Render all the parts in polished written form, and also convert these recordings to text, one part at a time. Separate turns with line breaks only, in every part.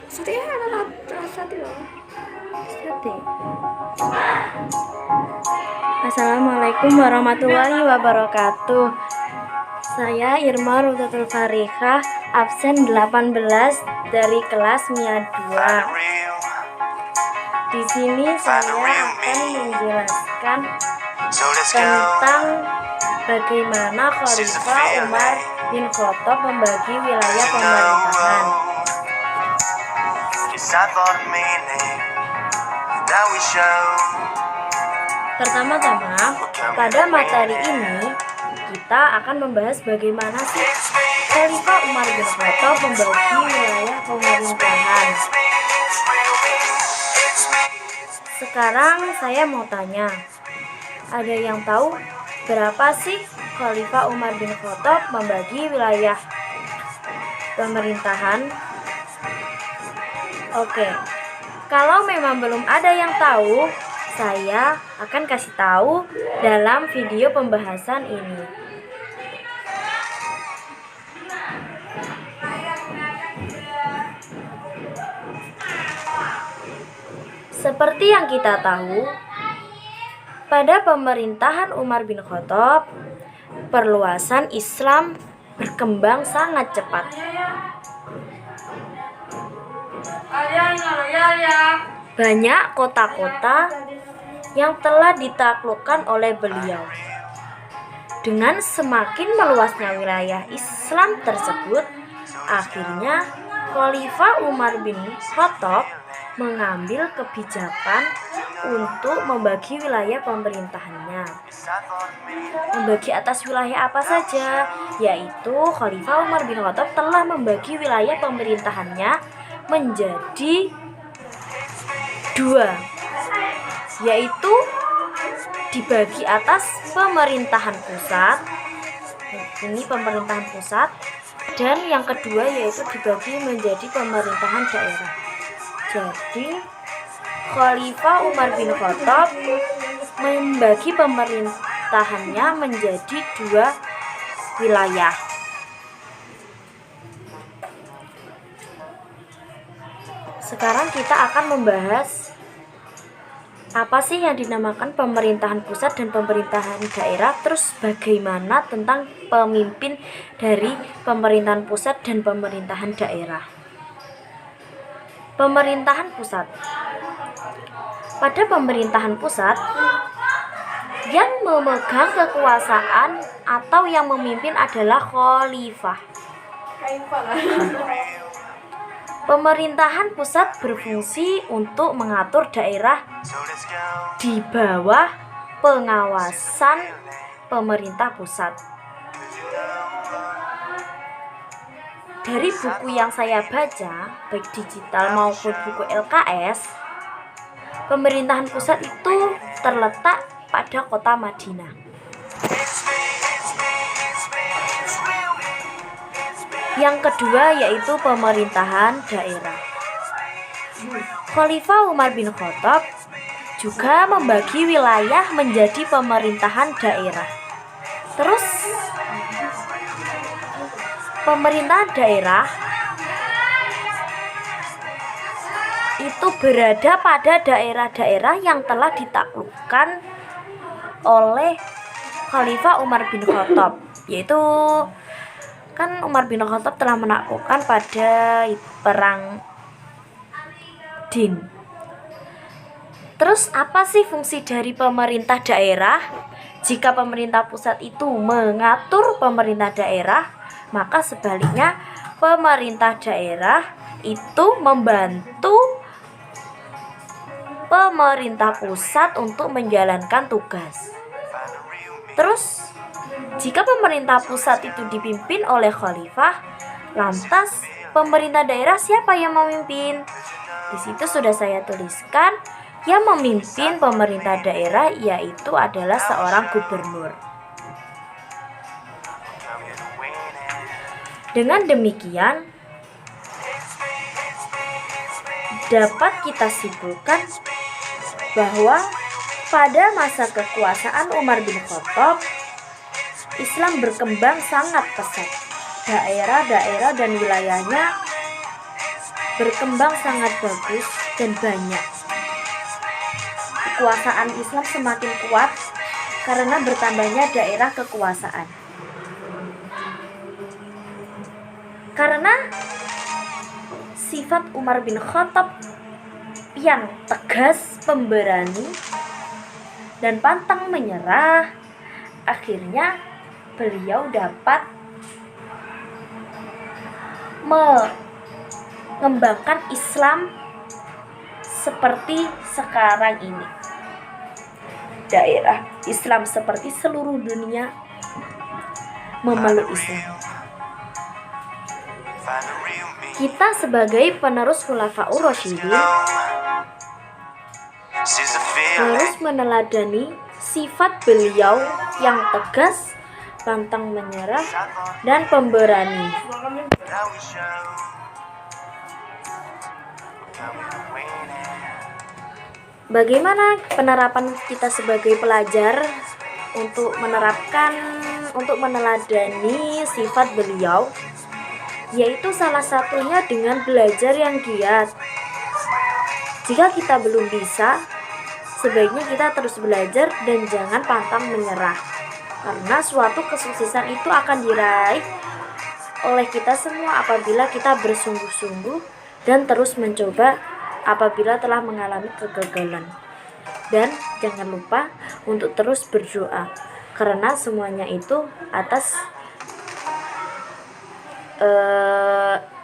Sate ada sate loh.
Sate. Assalamualaikum warahmatullahi wabarakatuh. Saya Irma Rutatul Farihah, absen 18 dari kelas MIA 2. Di sini saya akan menjelaskan tentang bagaimana Khalifah Umar bin Khattab membagi wilayah pemerintahan. Pertama-tama, pada materi ini kita akan membahas bagaimana sih Khalifah Umar bin Khattab membagi wilayah pemerintahan. Sekarang saya mau tanya, ada yang tahu berapa sih Khalifah Umar bin Khattab membagi wilayah pemerintahan? Oke, kalau memang belum ada yang tahu, saya akan kasih tahu dalam video pembahasan ini. Seperti yang kita tahu, pada pemerintahan Umar bin Khattab, perluasan Islam berkembang sangat cepat. Banyak kota-kota yang telah ditaklukkan oleh beliau. Dengan semakin meluasnya wilayah Islam tersebut, akhirnya Khalifah Umar bin Khattab mengambil kebijakan untuk membagi wilayah pemerintahannya. Membagi atas wilayah apa saja? Yaitu Khalifah Umar bin Khattab telah membagi wilayah pemerintahannya menjadi 2, yaitu dibagi atas pemerintahan pusat, ini pemerintahan pusat, dan yang kedua yaitu dibagi menjadi pemerintahan daerah. Jadi Khalifah Umar bin Khattab membagi pemerintahannya menjadi 2 wilayah. Sekarang kita akan membahas apa sih yang dinamakan pemerintahan pusat dan pemerintahan daerah, terus bagaimana tentang pemimpin dari pemerintahan pusat dan pemerintahan daerah. Pemerintahan pusat. Pada pemerintahan pusat, yang memegang kekuasaan atau yang memimpin adalah khalifah. Pemerintahan pusat berfungsi untuk mengatur daerah di bawah pengawasan pemerintah pusat. Dari buku yang saya baca, baik digital maupun buku LKS, pemerintahan pusat itu terletak pada kota Madinah. Yang kedua yaitu pemerintahan daerah. Khalifah Umar bin Khattab juga membagi wilayah menjadi pemerintahan daerah. Terus pemerintahan daerah itu berada pada daerah-daerah yang telah ditaklukkan oleh Khalifah Umar bin Khattab, yaitu kan Umar bin Khattab telah menaklukkan pada perang Din. Terus apa sih fungsi dari pemerintah daerah? Jika pemerintah pusat itu mengatur pemerintah daerah, maka sebaliknya pemerintah daerah itu membantu pemerintah pusat untuk menjalankan tugas. Terus jika pemerintah pusat itu dipimpin oleh khalifah, lantas pemerintah daerah siapa yang memimpin? Di situ sudah saya tuliskan, yang memimpin pemerintah daerah yaitu adalah seorang gubernur. Dengan demikian, dapat kita simpulkan bahwa pada masa kekuasaan Umar bin Khattab, Islam berkembang sangat pesat. Daerah-daerah dan wilayahnya berkembang sangat bagus dan banyak. Kekuasaan Islam semakin kuat karena bertambahnya daerah kekuasaan. Karena sifat Umar bin Khattab yang tegas, pemberani, dan pantang menyerah, akhirnya beliau dapat mengembangkan Islam seperti sekarang ini. Daerah Islam seperti seluruh dunia memeluk Islam. Kita sebagai penerus Khulafaur Rasyidin harus meneladani sifat beliau yang tegas, pantang menyerah, dan pemberani. Bagaimana penerapan kita sebagai pelajar untuk meneladani sifat beliau? Yaitu salah satunya dengan belajar yang giat. Jika kita belum bisa, sebaiknya kita terus belajar dan jangan pantang menyerah. Karena suatu kesuksesan itu akan diraih oleh kita semua apabila kita bersungguh-sungguh dan terus mencoba apabila telah mengalami kegagalan. Dan jangan lupa untuk terus berdoa, karena semuanya itu atas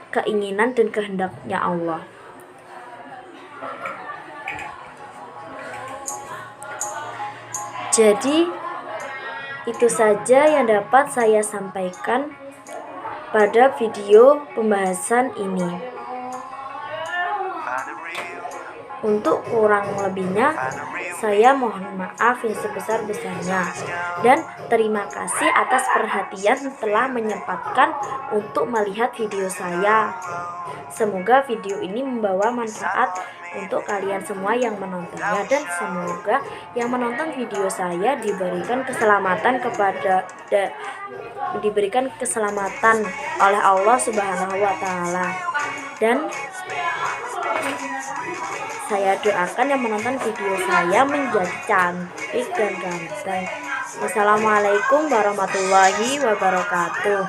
keinginan dan kehendaknya Allah. Jadi itu saja yang dapat saya sampaikan pada video pembahasan ini. Untuk kurang lebihnya, saya mohon maaf yang sebesar-besarnya. Dan terima kasih atas perhatian telah menyempatkan untuk melihat video saya. Semoga video ini membawa manfaat untuk kalian semua yang menontonnya. Dan semoga yang menonton video saya diberikan keselamatan oleh Allah Subhanahu wa Ta'ala. Dan saya doakan yang menonton video saya menjadi cantik dan ganteng. Wassalamualaikum warahmatullahi wabarakatuh.